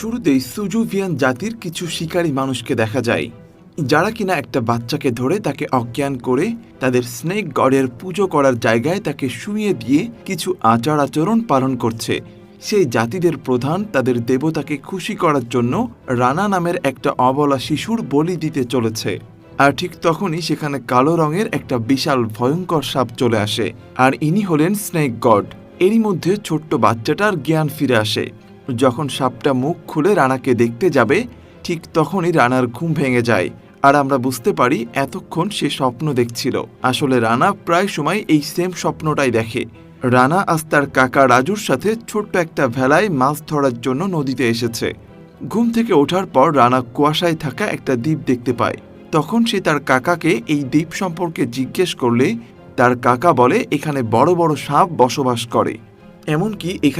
শুরুতেই সুজুভিয়ান জাতির কিছু শিকারী মানুষকে দেখা যায়, যারা কিনা একটা বাচ্চাকে ধরে তাকে অজ্ঞান করে তাদের স্নেক গডের পুজো করার জায়গায় তাকে শুইয়ে দিয়ে কিছু আচার আচরণ পালন করছে। সেই জাতিদের প্রধান তাদের দেবতাকে খুশি করার জন্য রানা নামের একটা অবলা শিশুর বলি দিতে চলেছে। আর ঠিক তখনই সেখানে কালো রঙের একটা বিশাল ভয়ঙ্কর সাপ চলে আসে, আর ইনি হলেন স্নেক গড। এরই মধ্যে ছোট্ট বাচ্চাটার জ্ঞান ফিরে আসে। যখন সাপটা মুখ খুলে রানাকে দেখতে যাবে, ঠিক তখনই রানার ঘুম ভেঙে যায়, আর আমরা বুঝতে পারি এতক্ষণ সে স্বপ্ন দেখছিল। আসলে রানা প্রায় সময় এই সেম স্বপ্নটাই দেখে। রানা আজ তার কাকা রাজুর সাথে ছোট্ট একটা ভেলায় মাছ ধরার জন্য নদীতে এসেছে। ঘুম থেকে ওঠার পর রানা কুয়াশায় থাকা একটা দ্বীপ দেখতে পায়। তখন সে তার কাকাকে এই দ্বীপ সম্পর্কে জিজ্ঞেস করলে তার কাকা বলে এখানে বড় বড় সাপ বসবাস করে, এমনকি এখানে